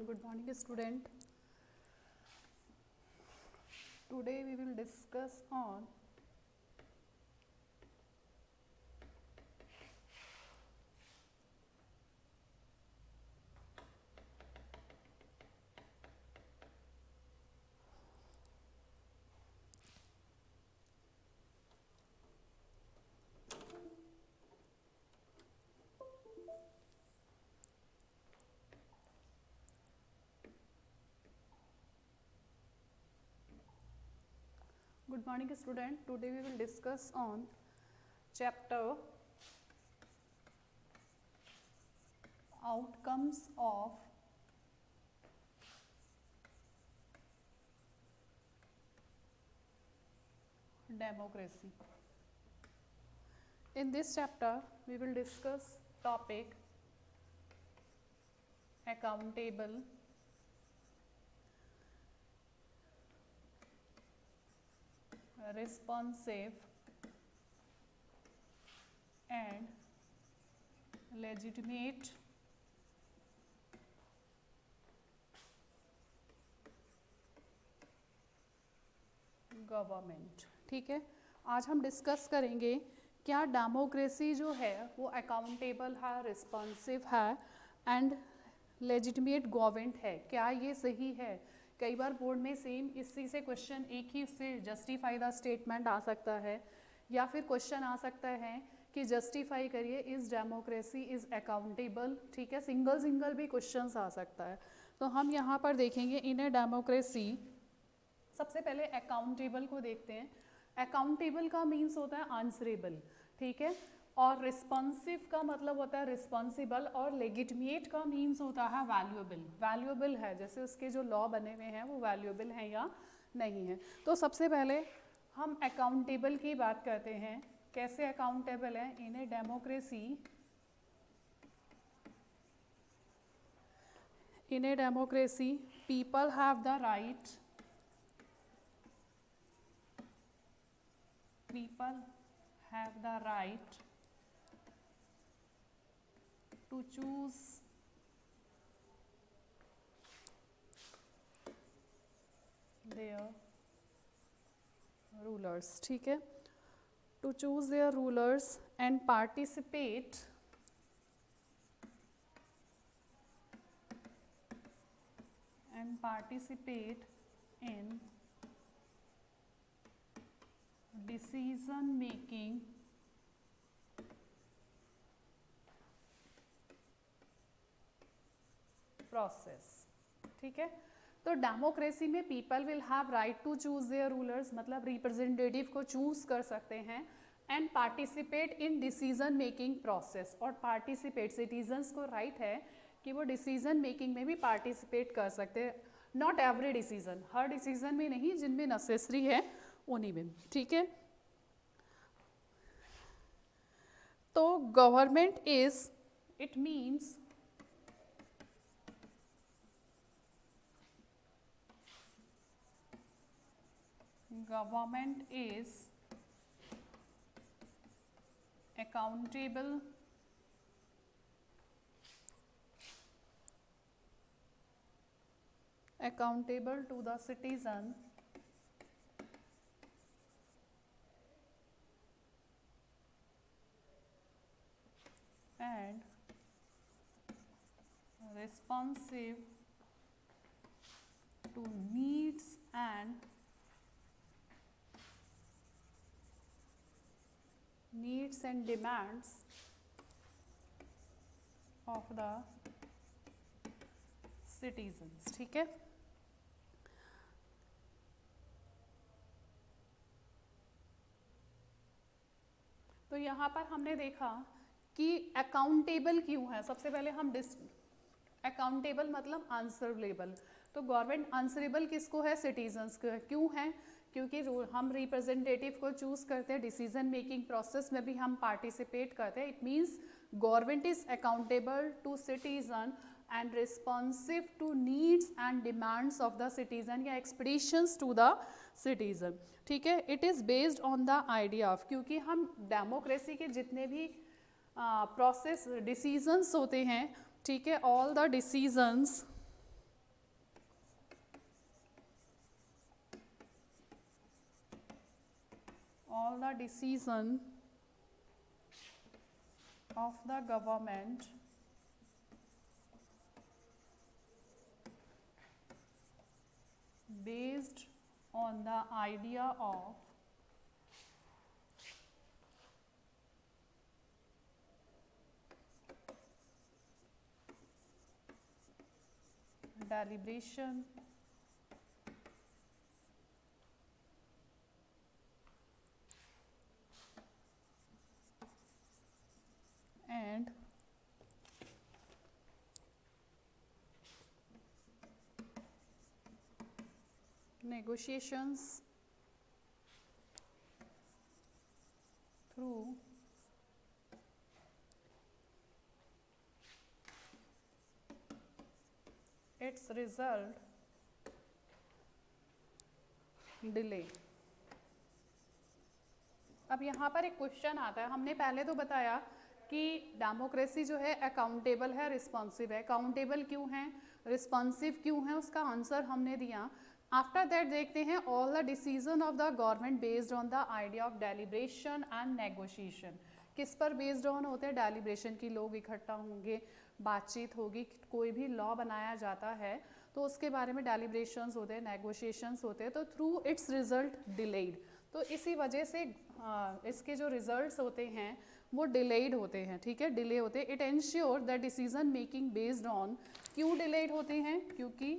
Good morning, student. Today we will discuss on Good morning, student. Today we will discuss on chapter outcomes of democracy. In this chapter, we will discuss topic accountable, responsive, and legitimate government. ठीक है, आज हम discuss करेंगे क्या democracy जो है वो accountable है, रिस्पॉन्सिव है एंड लेजिटिमेट गवर्नमेंट है. क्या ये सही है? कई बार बोर्ड में सेम इसी से क्वेश्चन एक ही उससे जस्टिफाई द स्टेटमेंट आ सकता है या फिर क्वेश्चन आ सकता है कि जस्टिफाई करिए इज डेमोक्रेसी इज अकाउंटेबल. ठीक है, सिंगल भी क्वेश्चंस आ सकता है. तो हम यहाँ पर देखेंगे इन ए डेमोक्रेसी. सबसे पहले अकाउंटेबल को देखते हैं. अकाउंटेबल का मीन्स होता है आंसरेबल. ठीक है, और रिस्पॉन्सिव का मतलब होता है रिस्पॉन्सिबल, और लेजिटिमेट का मीन्स होता है वैल्यूएबल. वैल्यूएबल है, जैसे उसके जो लॉ बने हुए हैं वो वैल्यूएबल हैं या नहीं है. तो सबसे पहले हम अकाउंटेबल की बात करते हैं. कैसे अकाउंटेबल है? In a democracy, in a democracy people have the right to choose their rulers. ठीक है, to choose their rulers and participate in decision making process. ठीक है, तो डेमोक्रेसी में people will have right to choose their rulers, मतलब representative को choose कर सकते हैं, and participate in decision making process. और पार्टिसिपेट, सिटीजन्स को राइट है कि वो डिसीजन मेकिंग में भी पार्टिसिपेट कर सकते हैं. Not every decision, her decision में नहीं, जिनमें नेसेसरी है उन्हीं में. ठीक है, तो government is, it means government is accountable to the citizen and responsive to needs and demands of the citizens. ठीक है, तो यहाँ पर हमने देखा कि अकाउंटेबल क्यों है. सबसे पहले हम अकाउंटेबल मतलब आंसरेबल. तो गवर्नमेंट आंसरेबल किसको है? सिटीजन्स को. क्यों है? क्योंकि हम रिप्रेजेंटेटिव को चूज करते हैं, डिसीजन मेकिंग प्रोसेस में भी हम पार्टिसिपेट करते हैं. It means government is accountable to citizen and responsive to needs and demands of the citizen या एक्सपेक्टेशंस टू द सिटीजन. ठीक है, it is based on the idea of, क्योंकि हम डेमोक्रेसी के जितने भी प्रोसेस डिसीजंस होते हैं, ठीक है, all the decisions all the decision of the government based on the idea of deliberation and negotiations through its result delay। अब यहाँ पर एक क्वेश्चन आता है, हमने पहले तो बताया कि डेमोक्रेसी जो है अकाउंटेबल है, रिस्पॉन्सिव है। अकाउंटेबल क्यों है, रिस्पॉन्सिव क्यों है, उसका आंसर हमने दिया। आफ्टर दैट देखते हैं all the decision of the government based on the idea of deliberation and negotiation. किस पर बेस्ड ऑन होते हैं, डेलिब्रेशन की, लोग इकट्ठा होंगे, बातचीत होगी, कोई भी लॉ बनाया जाता है तो उसके बारे में डेलिब्रेशंस होते हैं, नेगोशिएशंस होते हैं, तो थ्रू इट्स रिजल्ट डिलेड। तो इसी वजह से इसके जो रिजल्ट्स होते हैं वो डिलेड होते हैं, ठीक है, डिले होते हैं। It ensure the decision making based on, क्यों डिलेड होते हैं, क्योंकि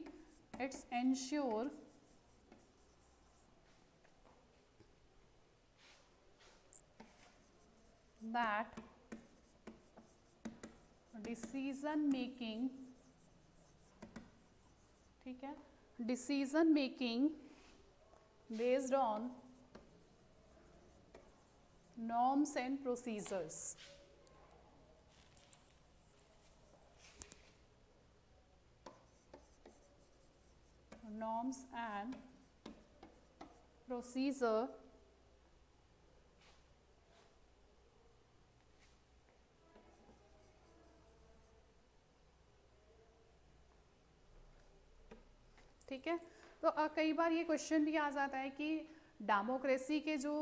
it's ensure that decision making, ठीक है, decision making based on norms and procedures, norms and procedure ठीक है। तो कई बार ये क्वेश्चन भी आ जाता है कि डेमोक्रेसी के जो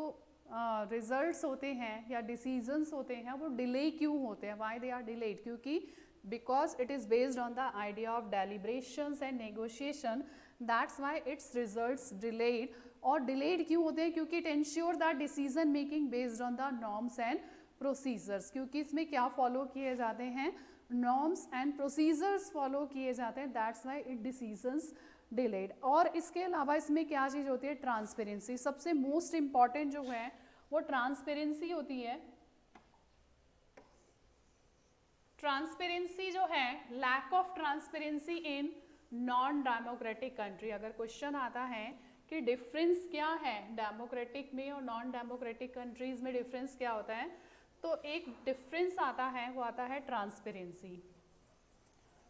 रिजल्ट्स होते हैं या डिसीजंस होते हैं वो डिले क्यों होते हैं, वाई दे आर डिलेड, क्योंकि because it is based on the idea of deliberations and negotiation, that's why it's results delayed. और डिलेड क्यों होते हैं, क्योंकि it ensure that decision making based on the norms and procedures, क्योंकि इसमें क्या follow किए जाते हैं, नॉर्म्स एंड प्रोसीजर्स फॉलो किए जाते हैं, that's why it decisions delayed. और इसके अलावा इसमें क्या चीज़ होती है, ट्रांसपेरेंसी। सबसे मोस्ट इम्पॉर्टेंट जो है वो ट्रांसपेरेंसी होती है। ट्रांसपेरेंसी जो है, lack of transparency in non democratic country. अगर क्वेश्चन आता है कि डिफरेंस क्या है डेमोक्रेटिक में और नॉन डेमोक्रेटिक कंट्रीज में, डिफरेंस क्या होता है, तो एक डिफरेंस आता है, वो आता है ट्रांसपेरेंसी।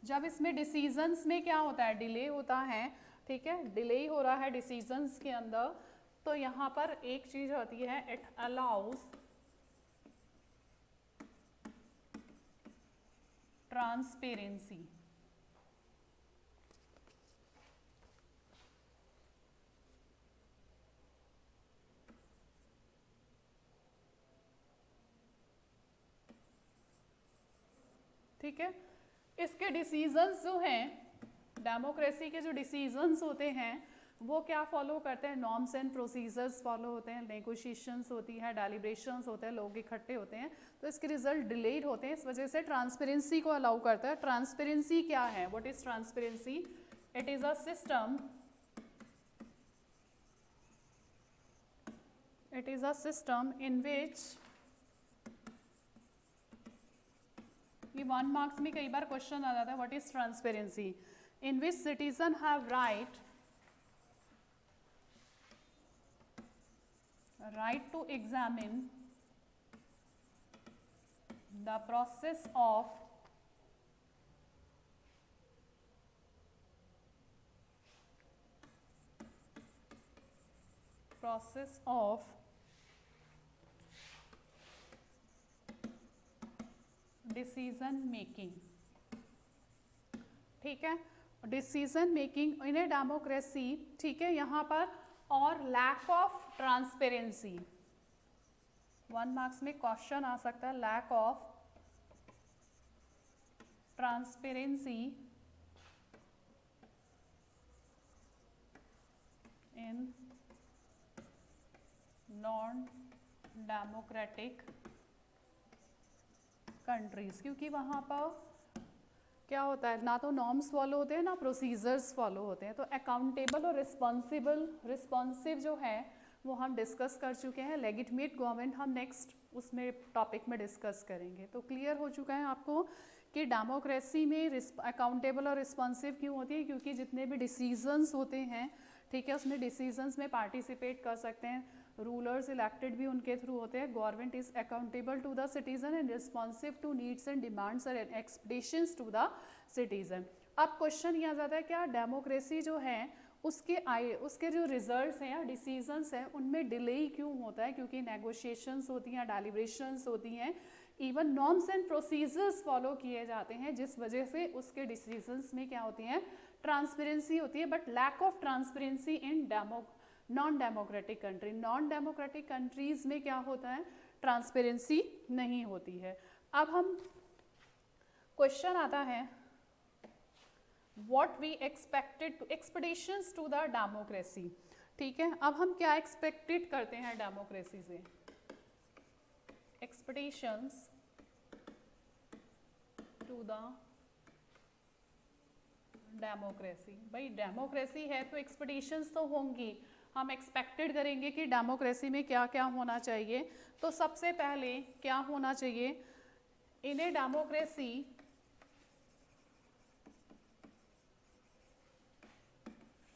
जब इसमें डिसीजंस में क्या होता है, डिले होता है, ठीक है, डिले हो रहा है डिसीजंस के अंदर, तो यहाँ पर एक चीज होती है, इट अलाउज ट्रांसपेरेंसी। ठीक है, इसके डिसीजंस जो हैं, डेमोक्रेसी के जो डिसीजंस होते हैं वो क्या फॉलो करते हैं, नॉर्म्स एंड प्रोसीजर्स फॉलो होते हैं, नेगोशिएशंस होती है, डेलिब्रेशंस होते हैं, लोग इकट्ठे होते हैं, तो इसके रिजल्ट डिलेड होते हैं। इस वजह से ट्रांसपेरेंसी को अलाउ करता है। ट्रांसपेरेंसी क्या है, what is transparency, it is a system, it is a system in which, ये 1 मार्क्स में कई बार क्वेश्चन आ जाता है, what is transparency, in which citizen have right to examine the process of decision making. ठीक है, decision making in a democracy, ठीक है, यहाँ पर, और लैक ऑफ ट्रांसपेरेंसी, 1 मार्क्स में क्वेश्चन आ सकता है, lack of transparency in non democratic countries, क्योंकि वहाँ पर क्या होता है, ना तो नॉर्म्स फॉलो होते हैं ना प्रोसीजर्स फॉलो होते हैं। तो अकाउंटेबल और रिस्पॉन्सिव जो है वो हम डिस्कस कर चुके हैं। लेजिटिमेट गवर्नमेंट हम नेक्स्ट उसमें टॉपिक में डिस्कस करेंगे। तो क्लियर हो चुका है आपको कि डेमोक्रेसी में अकाउंटेबल और रिस्पॉन्सिव क्यों होती है, क्योंकि जितने भी डिसीजंस होते हैं, ठीक है, उसमें डिसीजंस में पार्टिसिपेट कर सकते हैं, रूलर्स इलेक्टेड भी उनके थ्रू होते हैं। Government is accountable to the citizen and responsive to needs and demands and expectations to the citizen. अब क्वेश्चन ये आ जाता है, क्या डेमोक्रेसी जो है उसके जो रिजल्ट्स हैं या डिसीजंस हैं उनमें डिले क्यों होता है, क्योंकि नेगोशिएशंस होती हैं, डेलिब्रेशंस होती हैं, even norms and procedures follow किए जाते हैं, जिस वजह से उसके डिसीजंस में क्या होती हैं, ट्रांसपेरेंसी होती है। But lack of transparency in non democratic country, non democratic countries में क्या होता है, ट्रांसपेरेंसी नहीं होती है। अब हम क्वेश्चन आता है, what we expected to expectations to the democracy, ठीक है। अब हम क्या एक्सपेक्टेड करते हैं डेमोक्रेसी से, expectations to the डेमोक्रेसी। भाई डेमोक्रेसी है तो एक्सपेक्टेशंस तो होंगी, हम एक्सपेक्टेड करेंगे कि डेमोक्रेसी में क्या क्या होना चाहिए। तो सबसे पहले क्या होना चाहिए, in a democracy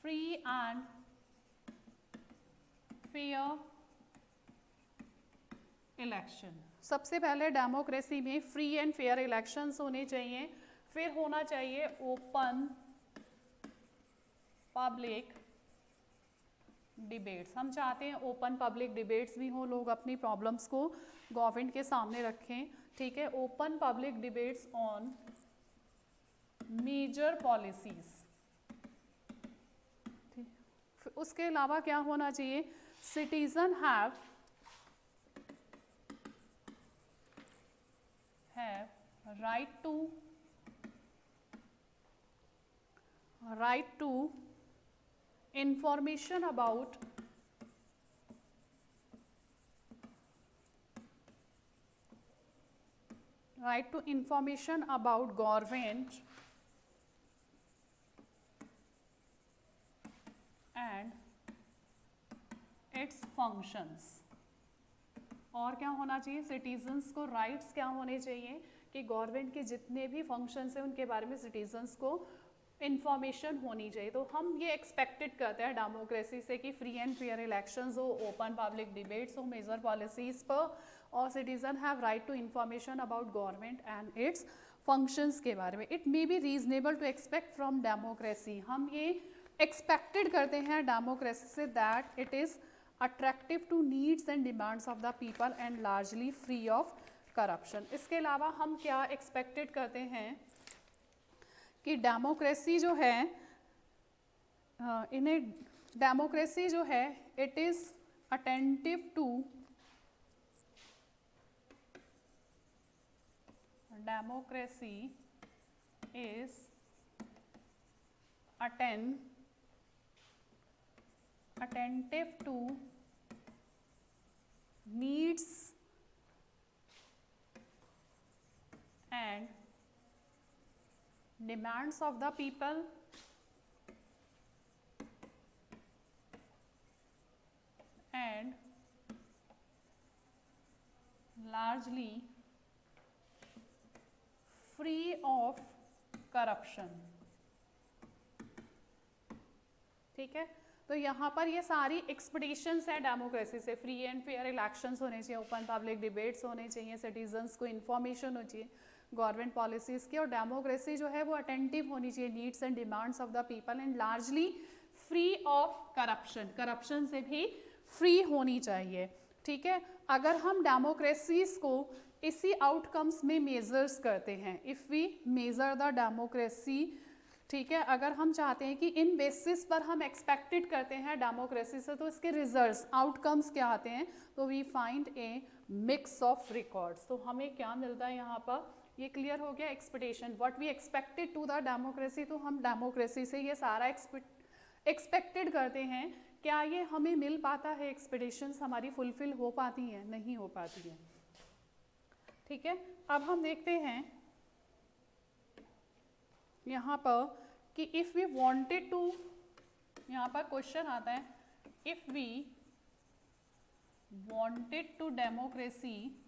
free and fair election. सबसे पहले डेमोक्रेसी में फ्री एंड फेयर इलेक्शंस होने चाहिए। फिर होना चाहिए ओपन पब्लिक डिबेट्स। हम चाहते हैं ओपन पब्लिक डिबेट्स भी हो, लोग अपनी प्रॉब्लम्स को गवर्नमेंट के सामने रखें, ठीक है। Open public debates on major policies. उसके अलावा क्या होना चाहिए, citizen have right to information about government and its functions। और क्या होना चाहिए, सिटीजन्स को राइट्स क्या होने चाहिए कि गवर्नमेंट के जितने भी फंक्शंस हैं उनके बारे में सिटीजन्स को इंफॉर्मेशन होनी चाहिए। तो हम ये एक्सपेक्टेड करते हैं डेमोक्रेसी से कि फ्री एंड फेयर इलेक्शंस हो, ओपन पब्लिक डिबेट्स हो मेजर पॉलिसीज पर, और citizen have right to information about government and its functions के बारे में। It may be reasonable to expect from democracy, हम ये एक्सपेक्टेड करते हैं डेमोक्रेसी से, that it is attractive to needs and demands of the people and largely free of corruption. इसके अलावा हम क्या एक्सपेक्टेड करते हैं कि डेमोक्रेसी जो है, डेमोक्रेसी जो है it is attentive to democracy is attentive to needs and demands of the people and largely free of corruption, ठीक है। तो यहाँ पर ये सारी एक्सपेक्टेशंस है डेमोक्रेसी से, फ्री एंड फेयर इलेक्शंस होने चाहिए, ओपन पब्लिक डिबेट्स होने चाहिए, सिटीजन्स को इन्फॉर्मेशन होनी चाहिए गवर्नमेंट पॉलिसीज़ की, और डेमोक्रेसी जो है वो अटेंटिव होनी चाहिए needs and demands of the people and largely free of corruption, corruption से भी फ्री होनी चाहिए, ठीक है। अगर हम डेमोक्रेसीज को इसी आउटकम्स में मेजर्स करते हैं, if we measure the democracy, ठीक है, अगर हम चाहते हैं कि इन बेसिस पर हम एक्सपेक्टेड करते हैं डेमोक्रेसी से, तो इसके रिजल्ट्स आउटकम्स क्या आते हैं, तो we find a mix of records. तो हमें क्या मिलता है यहाँ पर, ये क्लियर हो गया expectation, what we expected to the democracy. तो हम डेमोक्रेसी से ये सारा एक्सपेक्टेड करते हैं, क्या ये हमें मिल पाता है, एक्सपेक्टेशंस हमारी फुलफिल हो पाती हैं, नहीं हो पाती हैं। ठीक है, अब हम देखते हैं यहाँ पर कि इफ़ वी वांटेड टू, यहाँ पर क्वेश्चन आता है, if we wanted to democracy,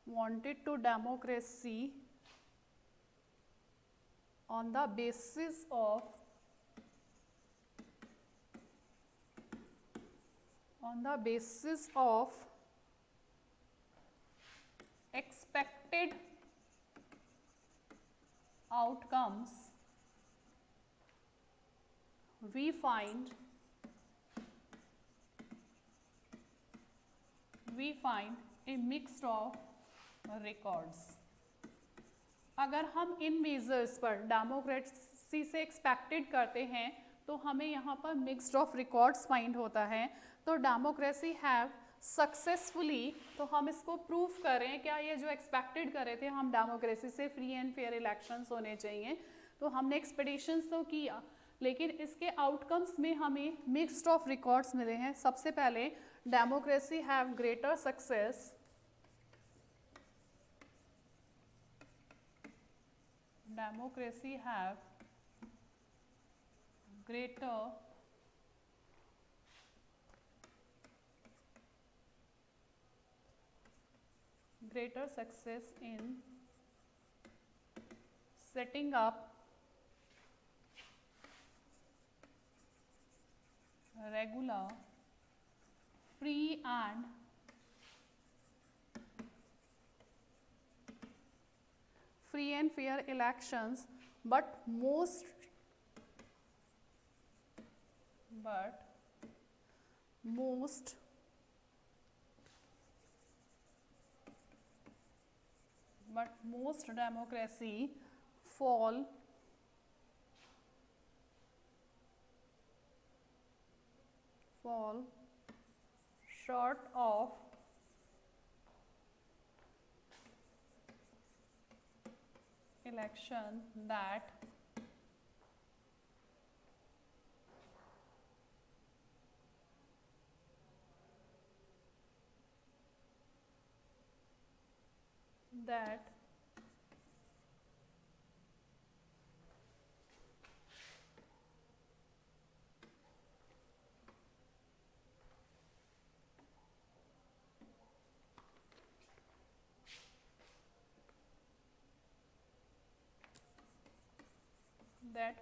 wanted to democracy on the basis of expected outcomes, we find a mix of records। अगर हम इन मेजर्स पर डेमोक्रेसी से एक्सपेक्टेड करते हैं तो हमें यहाँ पर मिक्स्ड ऑफ रिकॉर्ड्स फाइंड होता है। तो डेमोक्रेसी हैव सक्सेसफुली, तो हम इसको प्रूव करें, क्या ये जो एक्सपेक्टेड कर रहे थे हम डेमोक्रेसी से, फ्री एंड फेयर इलेक्शंस होने चाहिए, तो हमने एक्सपेक्टेशंस तो किया, लेकिन इसके आउटकम्स में हमें मिक्स्ड ऑफ रिकॉर्ड्स मिले हैं। सबसे पहले democracy have greater success, democracy have greater success in setting up regular, free and fair elections, but most democracy fall short of election that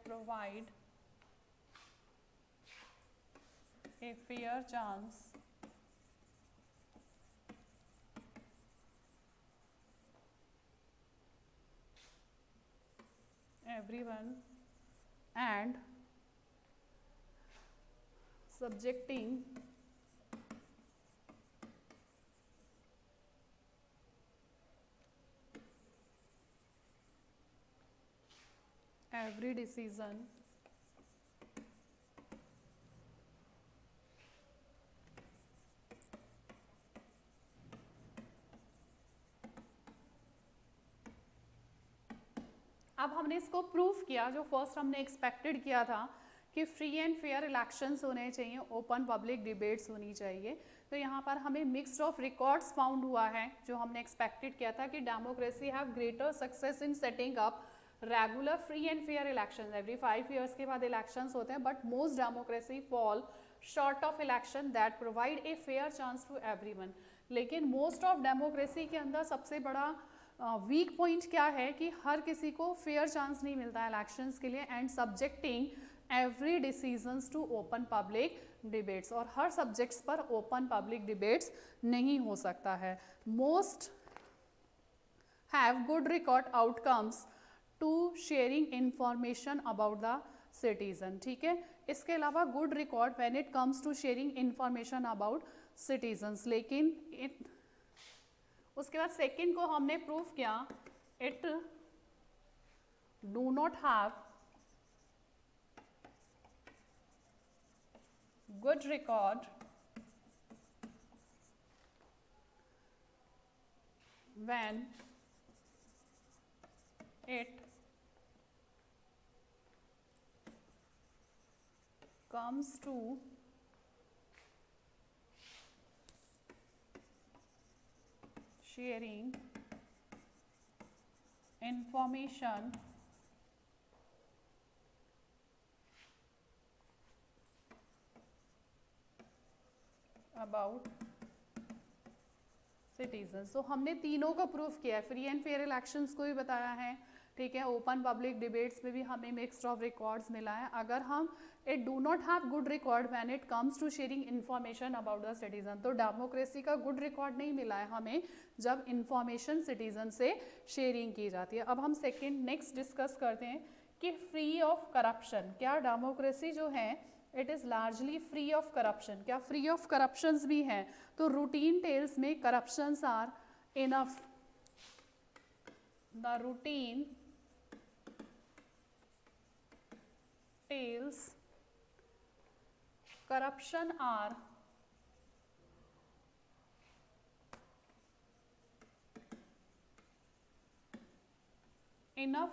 provide a fair chance everyone and subjecting every decision अब हमने इसको proof किया, जो first हमने expected किया था कि free and fair elections होने चाहिए, ओपन पब्लिक डिबेट्स होनी चाहिए, तो यहाँ पर हमें मिक्स्ड ऑफ रिकॉर्ड्स फाउंड हुआ है, जो हमने एक्सपेक्टेड किया था कि democracy have greater success in setting up regular, free and fair elections. Every 5 years के बाद इलेक्शंस होते हैं, but most democracy fall short of election that provide a fair chance to everyone. लेकिन मोस्ट ऑफ डेमोक्रेसी के अंदर सबसे बड़ा weak point क्या है कि हर किसी को फेयर चांस नहीं मिलता है इलेक्शंस के लिए, and subjecting every decisions to open public debates, और हर सब्जेक्ट्स पर ओपन पब्लिक डिबेट्स नहीं हो सकता है। Most have good record outcomes to sharing information about the citizen. ठीक है, इसके अलावा good record when it comes to sharing information about citizens. लेकिन उसके बाद सेकंड को हमने प्रूव किया it do not have good record when it comes to sharing information about citizen. तो हमने तीनों को प्रूफ किया है, फ्री एंड फेयर इलेक्शंस को भी बताया है, ठीक है, ओपन पब्लिक डिबेट्स में भी हमें मिक्स्ड ऑफ रिकॉर्ड्स मिला है। अगर हम it do not have good record when it comes to sharing information about the citizen, तो डेमोक्रेसी का गुड रिकॉर्ड नहीं मिला है हमें जब इन्फॉर्मेशन सिटीजन से शेयरिंग की जाती है। अब हम सेकेंड नेक्स्ट डिस्कस करते हैं कि फ्री ऑफ करप्शन, क्या डेमोक्रेसी जो है it is largely free of corruption, क्या फ्री ऑफ करप्शंस भी हैं? तो रूटीन टेल्स में corruptions are enough, the routine tales corruption are enough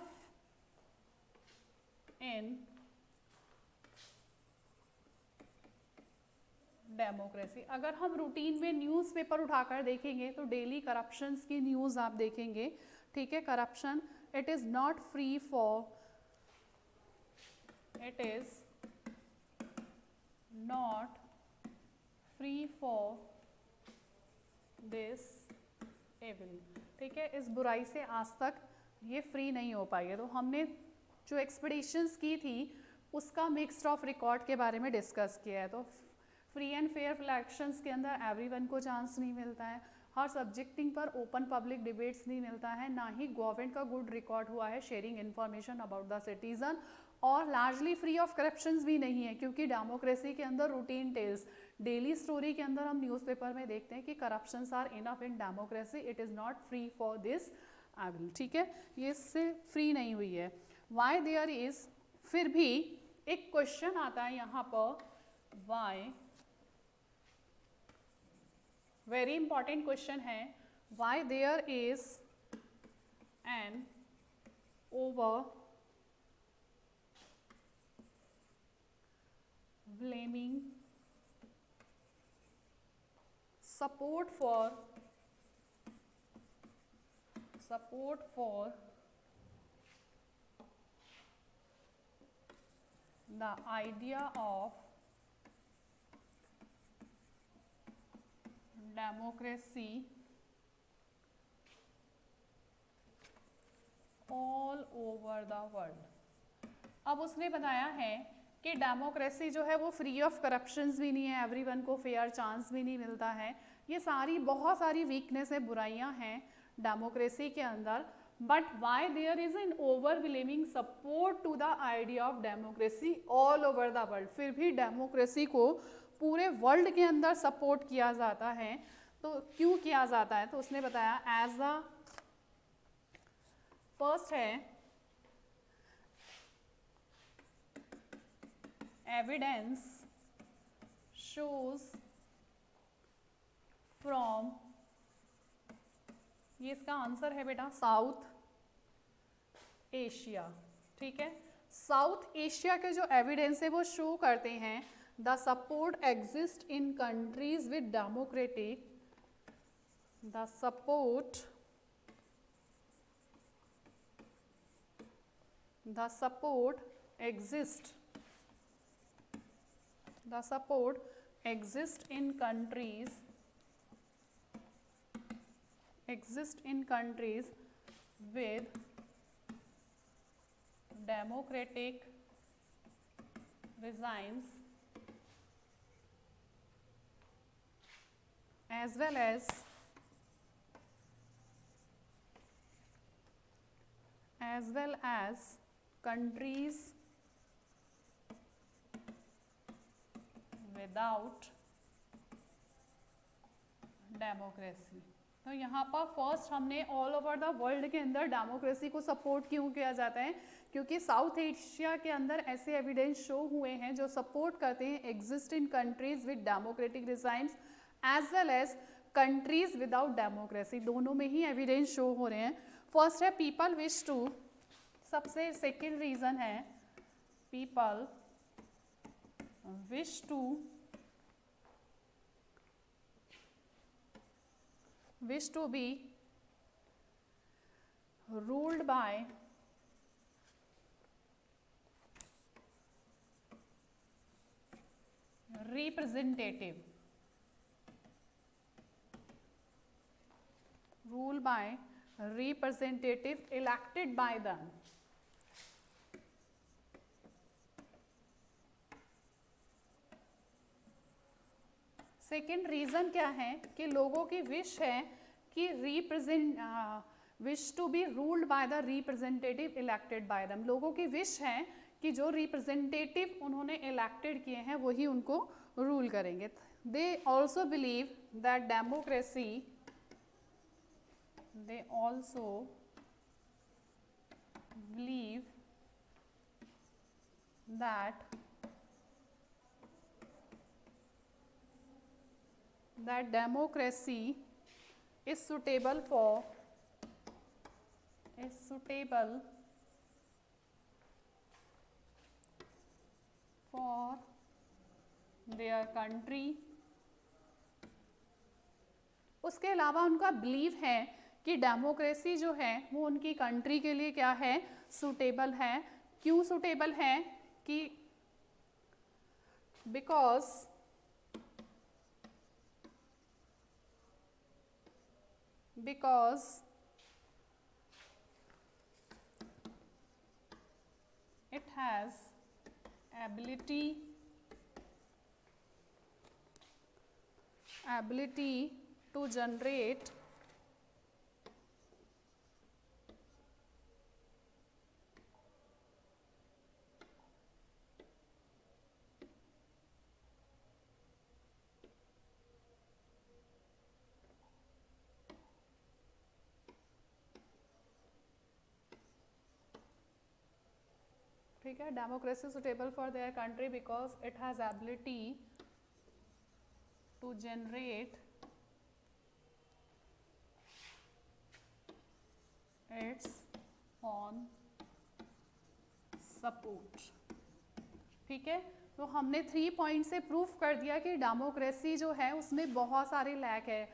in democracy. अगर हम रूटीन में न्यूज़पेपर उठाकर देखेंगे तो डेली करप्शंस की न्यूज़ आप देखेंगे, ठीक है। Corruption it is not free for, it is not free for this evil, ठीक है। इस बुराई से आज तक ये फ्री नहीं हो पाई है। तो हमने जो एक्सपेडिशंस की थी उसका मिक्स्ड ऑफ रिकॉर्ड के बारे में डिस्कस किया है। तो फ्री एंड फेयर इलेक्शंस के अंदर एवरीवन को चांस नहीं मिलता है, हर सब्जेक्टिंग पर ओपन पब्लिक डिबेट्स नहीं मिलता है, ना ही गवर्नमेंट का गुड रिकॉर्ड हुआ है sharing information about the citizen, और लार्जली फ्री ऑफ करप्शंस भी नहीं है, क्योंकि डेमोक्रेसी के अंदर रूटीन टेल्स, डेली स्टोरी के अंदर हम न्यूज़पेपर में देखते हैं कि corruptions are enough in democracy, it is not free for this evil, ठीक है, ये इससे फ्री नहीं हुई है। वाई देयर इज, फिर भी एक क्वेश्चन आता है यहाँ पर, वाई, वेरी इंपॉर्टेंट क्वेश्चन है, why there is an over blaming support for the idea of democracy all over the world। अब उसने बताया है कि डेमोक्रेसी जो है वो फ्री ऑफ करप्शंस भी नहीं है, एवरीवन को फेयर चांस भी नहीं मिलता है, ये सारी बहुत सारी वीकनेस है, बुराइयां हैं डेमोक्रेसी के अंदर। But why there is an overwhelming support to the idea of democracy all over the world, फिर भी डेमोक्रेसी को पूरे वर्ल्ड के अंदर सपोर्ट किया जाता है। तो क्यों किया जाता है? तो उसने बताया एज द फर्स्ट है evidence shows from, ये इसका आंसर है बेटा साउथ एशिया, ठीक है। साउथ एशिया के जो एविडेंस है वो शो करते हैं the support exist in countries with democratic, the support exists in countries with democratic regimes as well as countries without democracy, तो यहाँ पर फर्स्ट हमने ऑल ओवर द वर्ल्ड के अंदर डेमोक्रेसी को सपोर्ट क्यों किया जाता है, क्योंकि साउथ एशिया के अंदर ऐसे एविडेंस शो हुए हैं जो सपोर्ट करते हैं exist in countries with democratic regimes as well as countries without democracy, दोनों में ही एविडेंस शो हो रहे हैं। फर्स्ट है पीपल विश टू, सबसे सेकेंड रीजन है people wish to be ruled by representative, ruled by representative elected by them. Second reason क्या है कि लोगों की विश है कि wish to be ruled by the representative elected by them, लोगों की विश है कि जो रिप्रेजेंटेटिव उन्होंने इलेक्टेड किए हैं वही उनको रूल करेंगे। They also believe that democracy, they also believe that democracy is suitable for their country। उसके अलावा उनका बिलीव है कि डेमोक्रेसी जो है वो उनकी कंट्री के लिए क्या है, सूटेबल है। क्यों सूटेबल है कि because it has ability to generate ठीक है, democracy suitable for their country because it has ability to generate its own support. ठीक है, तो हमने 3 पॉइंट से प्रूफ कर दिया कि डेमोक्रेसी जो है उसमें बहुत सारे लैक है,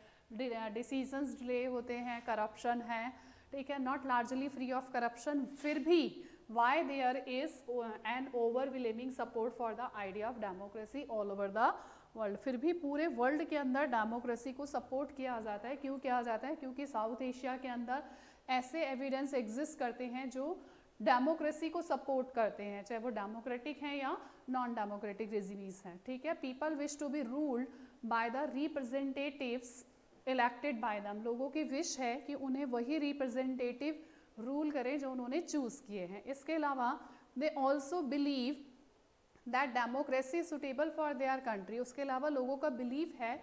डिसीजंस डिले होते हैं, करप्शन है, ठीक है, not largely free of corruption, फिर भी why there is an overwhelming support for the idea of democracy all over the world। फिर भी पूरे वर्ल्ड के अंदर डेमोक्रेसी को सपोर्ट किया जाता है। क्यों किया जाता है? क्योंकि साउथ एशिया के अंदर ऐसे एविडेंस एग्जिस्ट करते हैं जो डेमोक्रेसी को सपोर्ट करते हैं, चाहे वो डेमोक्रेटिक हैं या नॉन डेमोक्रेटिक रेजिमीज हैं। ठीक है, people wish to be ruled by the representatives elected by them, लोगों की विश है कि उन्हें वही रिप्रेजेंटेटिव रूल करें जो उन्होंने चूज़ किए हैं। इसके अलावा they also believe that democracy suitable for their country, उसके अलावा लोगों का बिलीव है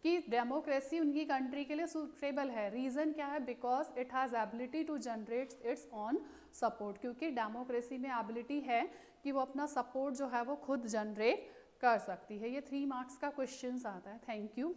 कि डेमोक्रेसी उनकी कंट्री के लिए सुटेबल है। रीज़न क्या है? Because it has ability to generate its own support, क्योंकि डेमोक्रेसी में एबिलिटी है कि वो अपना सपोर्ट जो है वो खुद जनरेट कर सकती है। ये 3 मार्क्स का क्वेश्चन आता है। Thank you.